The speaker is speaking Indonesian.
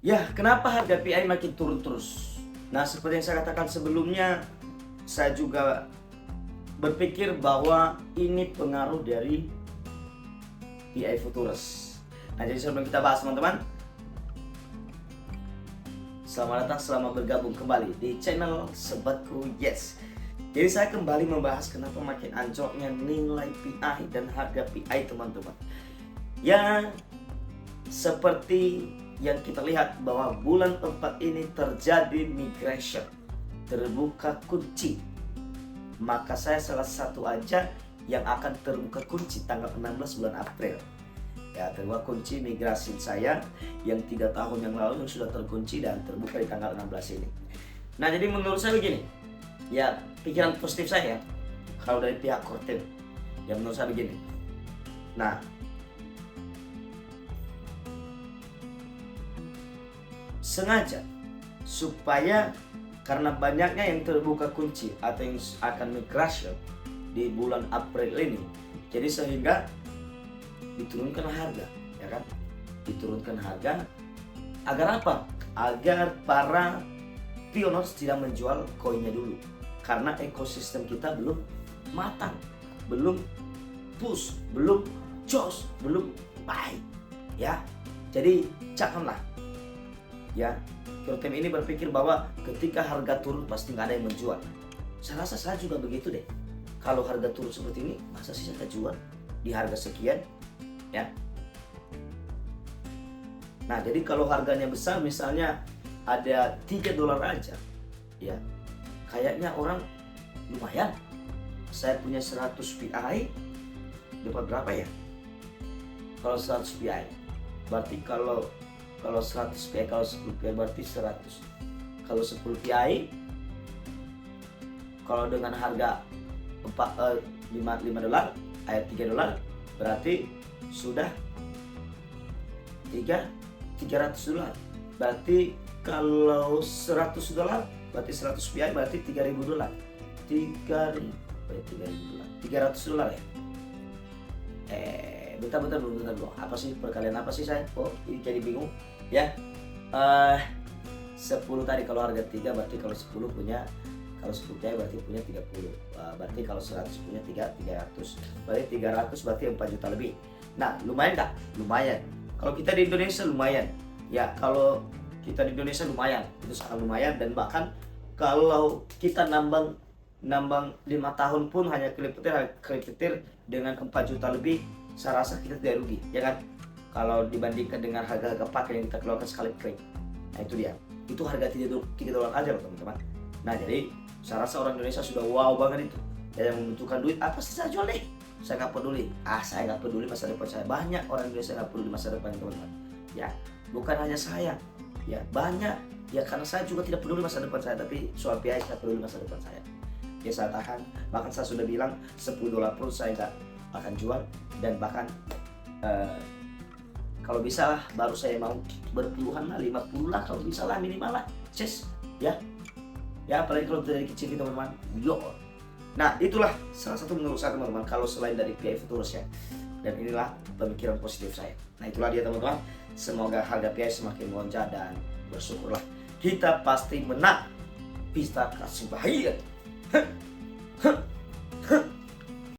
Ya, kenapa harga PI makin turun terus? Nah, seperti yang saya katakan sebelumnya, saya juga berpikir bahwa ini pengaruh dari PI Futures. Nah, jadi sebelum kita bahas teman-teman, selamat datang, selamat bergabung kembali di channel Sobatku Yes. Jadi saya kembali membahas kenapa makin anjloknya nilai PI dan harga PI teman-teman. Ya, seperti yang kita lihat bahwa bulan 4 ini terjadi migration, terbuka kunci. Maka saya salah satu aja yang akan terbuka kunci tanggal 16 bulan April. Ya, terbuka kunci migrasi saya yang 3 tahun yang lalu yang sudah terkunci dan terbuka di tanggal 16 ini. Nah, jadi menurut saya begini. Ya, pikiran positif saya kalau dari pihak Kortem, ya menurut saya begini. Nah, sengaja supaya karena banyaknya yang terbuka kunci atau yang akan migrasi di bulan April ini, jadi sehingga diturunkan harga, ya kan? Diturunkan harga agar apa? Agar para pioners tidak menjual koinnya dulu, karena ekosistem kita belum matang, belum push, belum jos, belum baik, ya. Jadi janganlah, ya, Kortem ini berpikir bahwa ketika harga turun pasti nggak ada yang menjual. Saya rasa saya juga begitu deh. Kalau harga turun seperti ini, masa sih saya jual di harga sekian, ya. Nah, jadi kalau harganya besar, misalnya ada $3 aja, ya, kayaknya orang lumayan. Saya punya 100 PI, dapat berapa ya? Kalau 100 PI, berarti kalau 100 PI, kalau 10 PI berarti 100. Kalau 10 PI, kalau dengan harga $5, ayat $3, berarti sudah $300. Berarti kalau $100, berarti 100 PI berarti $3.000. $300 ya. Bentar dulu. Apa sih perkalian apa sih saya? Oh, ini jadi bingung. Ya. 10 tadi kalau harga 3 berarti kalau 10 punya, kalau 10 PI berarti punya 30. Berarti kalau 100 punya 300. Berarti 300 berarti 4 juta lebih. Nah, lumayan enggak? Lumayan. Kalau kita di Indonesia lumayan. Ya, kalau kita di Indonesia lumayan. Itu sangat lumayan, dan bahkan kalau kita nambang 5 tahun pun hanya klip petir dengan 4 juta lebih, saya rasa kita tidak rugi, ya kan? Kalau dibandingkan dengan harga-harga pakai yang kita keluarkan sekali klip. Nah, itu dia. Itu harga $3 aja loh teman-teman. Nah, jadi saya rasa orang Indonesia sudah wow banget itu. Yang membutuhkan duit, apa sih saya jual deh. Saya nggak peduli. Saya nggak peduli masa depan saya. Banyak orang Indonesia nggak peduli masa depan teman-teman. Ya, bukan hanya saya. Ya, banyak. Ya, karena saya juga tidak peduli masa depan saya, tapi soal PI saya peduli masa depan saya. Ya, saya tahan. Bahkan saya sudah bilang $10 pun saya nggak akan jual, dan bahkan kalau bisa lah baru saya mau berpuluhan lah, 50 lah kalau bisa lah, minimal lah, ya. Ya, apalagi kalau dari kecil teman-teman. Yo. Nah, itulah salah satu menurut saya teman-teman, kalau selain dari PI Futures ya. Dan inilah pemikiran positif saya. Nah, itulah dia teman-teman. Semoga harga PI semakin melonjak, dan bersyukurlah kita pasti menang. Pesta kasih bahagia.